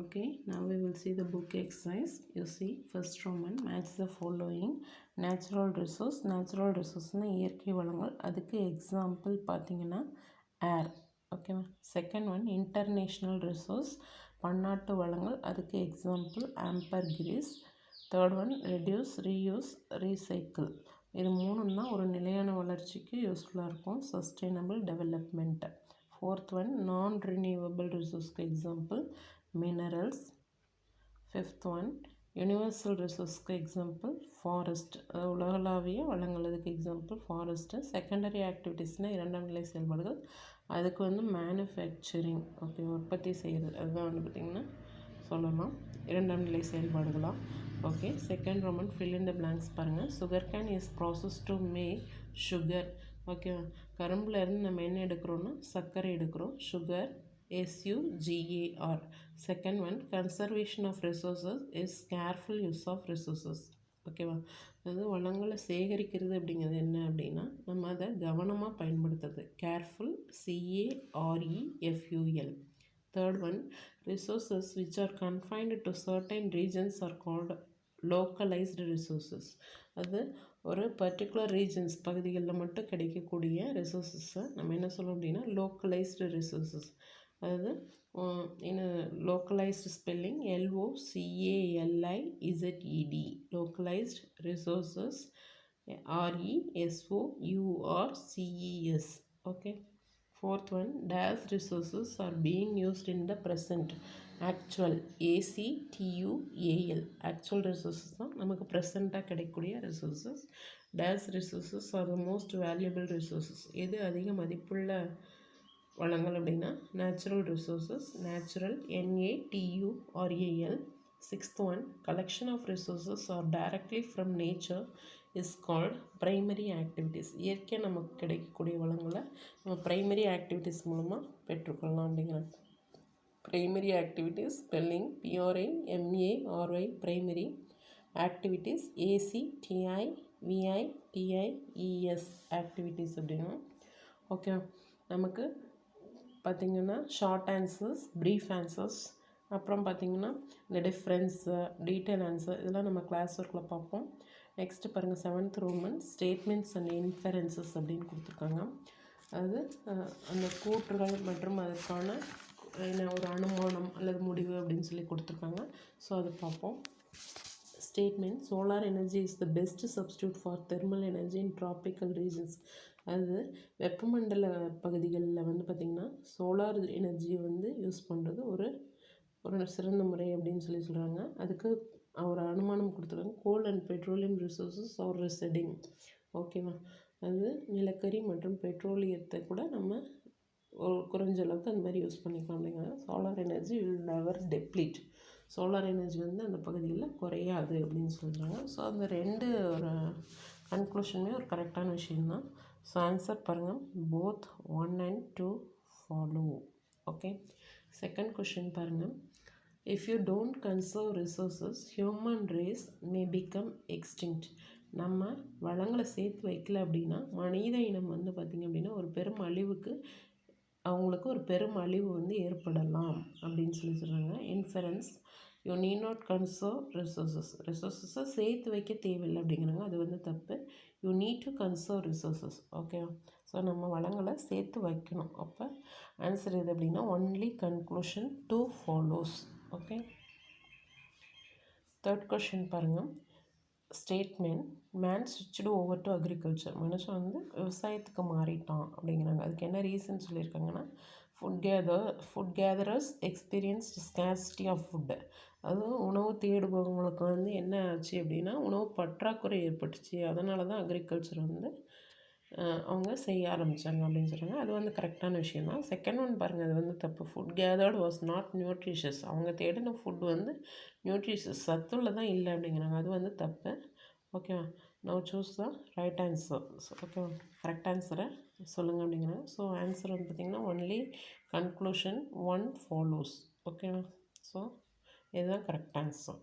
Okay, now we will see the book exercise. You see, first Roman, match the following. Natural resource இயற்கை வளங்கள். அதுக்கு example பார்த்தீங்கன்னா ஏர். ஓகேவா. Second one international resource, பன்னாட்டு வளங்கள். அதுக்கு example ambergris. Third one reduce, reuse, recycle. இது மூணும் தான் ஒரு நிலையான வளர்ச்சிக்கு யூஸ்ஃபுல்லாக இருக்கும். Sustainable development. Fourth one non renewable ரிசோர்ஸ்க்கு example minerals. Fifth one universal ரிசோர்ஸ்க்கு எக்ஸாம்பிள் ஃபாரஸ்ட். உலகளாவிய வளங்கள். அதுக்கு எக்ஸாம்பிள் ஃபாரஸ்ட்டு. செகண்டரி ஆக்டிவிட்டீஸ்னால் இரண்டாம் நிலை செயல்பாடுகள். அதுக்கு வந்து மேனுஃபேக்சரிங். ஓகே, உற்பத்தி செய்கிறது. அதுதான் வந்து பார்த்திங்கன்னா சொல்லலாம் இரண்டாம் நிலை செயல்பாடுகளாக. Okay, second roman fill in the blanks பாருங்கள். Sugar cane is process to make sugar. Okay, கரும்புலேருந்து நம்ம என்ன எடுக்கிறோன்னா சர்க்கரை எடுக்கிறோம். Sugar, SUGAR. Second one, conservation of resources is careful use of resources. ஓகேவா. அதாவது வளங்களை சேகரிக்கிறது அப்படிங்கிறது என்ன அப்படின்னா நம்ம அதை கவனமாக பயன்படுத்துறது. Careful, CAREFUL. Third one, resources which are confined to certain regions are called localized resources. அது ஒரு பர்டிகுலர் ரீஜன்ஸ் பகுதிகளில் மட்டும் கிடைக்கக்கூடிய ரிசோர்ஸஸை நம்ம என்ன சொல்லணும் அப்படின்னா லோக்கலைஸ்டு ரிசோர்ஸஸ். அதாவது localized spelling LOCALIZED. Localized resources RESOURCES. Okay. Fourth one, these resources are being used in the present. Actual, ACTUAL. Actual resources தான் நமக்கு ப்ரெசண்ட்டாக கிடைக்கக்கூடிய resources. These resources are the most valuable resources. எது அதிக மதிப்புள்ள வளங்கள் அப்படின்னா natural resources. Natural, NATURAL. Sixth one, collection of resources are directly from nature is called primary activities. இயற்கையாக நமக்கு கிடைக்கக்கூடிய வளங்களை நம்ம ப்ரைமரி ஆக்டிவிட்டீஸ் மூலமாக பெற்றுக்கொள்ளலாம் அப்படிங்கிறாங்க. Primary activities spelling PRIMARY. Primary activities ACTIVITIES. Activities அப்படின்னா ஓகே. நமக்கு பார்த்திங்கன்னா ஷார்ட் ஆன்சர்ஸ், ப்ரீஃப் ஆன்சர்ஸ், அப்புறம் பார்த்திங்கன்னா இந்த டிஃப்ரென்ஸு, டீட்டெயில் ஆன்சர் இதெல்லாம் நம்ம கிளாஸ் ஒர்க்கில் பார்ப்போம். நெக்ஸ்ட்டு பாருங்கள், seventh Roman statements and inferences அப்படின்னு கொடுத்துருக்காங்க. அதாவது அந்த கூற்றுகள் மற்றும் அதற்கான என்ன ஒரு அனுமானம் அல்லது முடிவு அப்படின்னு சொல்லி கொடுத்துருக்காங்க. ஸோ அதை பார்ப்போம். Statement, solar energy is the best substitute for thermal energy in tropical regions. அது வெப்பமண்டல பகுதிகளில் வந்து பார்த்திங்கன்னா சோலார் எனர்ஜியை வந்து யூஸ் பண்ணுறது ஒரு சிறந்த முறை அப்படின்னு சொல்லி சொல்கிறாங்க. அதுக்கு ஒரு அனுமானம் கொடுத்துருக்காங்க. Coal and petroleum resources are receding. ஓகேவா. அது நிலக்கரி மற்றும் பெட்ரோலியத்தை கூட நம்ம ஒரு குறைஞ்ச அளவுக்கு அந்த மாதிரி யூஸ் பண்ணிக்கலாம் அப்படிங்கிறாங்க. Solar energy will never deplete. Solar energy வந்து அந்த பகுதியில் குறையாது அப்படின்னு சொல்கிறாங்க. ஸோ அந்த ரெண்டு ஒரு கன்க்ளூஷனுமே ஒரு கரெக்டான விஷயம்தான். ஸோ ஆன்சர் பாருங்கள், both 1 and 2 follow. Okay. Second question பாருங்கள். If you don't conserve resources human race may become extinct. நம்ம வளங்களை சேர்த்து வைக்கல அப்படின்னா மனித இனம் வந்து பார்த்திங்க அப்படின்னா ஒரு பெரும் அழிவுக்கு அவங்களுக்கு ஒரு பெரும் அழிவு வந்து ஏற்படலாம் அப்படின்னு சொல்லி சொல்கிறாங்க. Inference, you need not conserve ரிசோர்ஸஸை சேர்த்து வைக்க தேவையில்லை அப்படிங்கிறாங்க. அது வந்து தப்பு. You need to conserve resources. Okay. So நம்ம வளங்களை சேர்த்து வைக்கணும். அப்போ ஆன்சர் எது அப்படின்னா only conclusion 2 follows. Okay. Third question பாருங்கள். Statement, man switched over to agriculture. மனுஷன் வந்து விவசாயத்துக்கு மாறிட்டான் அப்படிங்கிறாங்க. அதுக்கு என்ன ரீசன் சொல்லியிருக்காங்கன்னா food gatherers experienced scarcity of food. அதுவும் உணவு தேடுபவங்களுக்கு வந்து என்ன ஆச்சு அப்படின்னா உணவு பற்றாக்குறை ஏற்பட்டுச்சு. அதனால தான் அக்ரிகல்ச்சர் வந்து அவங்க செய்ய ஆரம்பித்தாங்க அப்படின்னு சொல்கிறாங்க. அது வந்து கரெக்டான விஷயம் தான். செகண்ட் ஒன் பாருங்கள், அது வந்து தப்பு. Food gathered was not nutritious. அவங்க தேடின ஃபுட் வந்து நியூட்ரிஷியஸ் சத்துள்ளதான் இல்லை அப்படிங்கிறாங்க. அது வந்து தப்பு. ஓகேவா. Now choose the right answer. ஓகேவா. கரெக்ட் ஆன்சரை சொல்லுங்கள் அப்படிங்கிறாங்க. ஸோ ஆன்சர் வந்து பார்த்திங்கன்னா ஒன்லி கன்க்ளூஷன் 1 ஃபாலோஸ். ஓகேவா. ஸோ இதுதான் கரெக்ட் ஆன்சர்.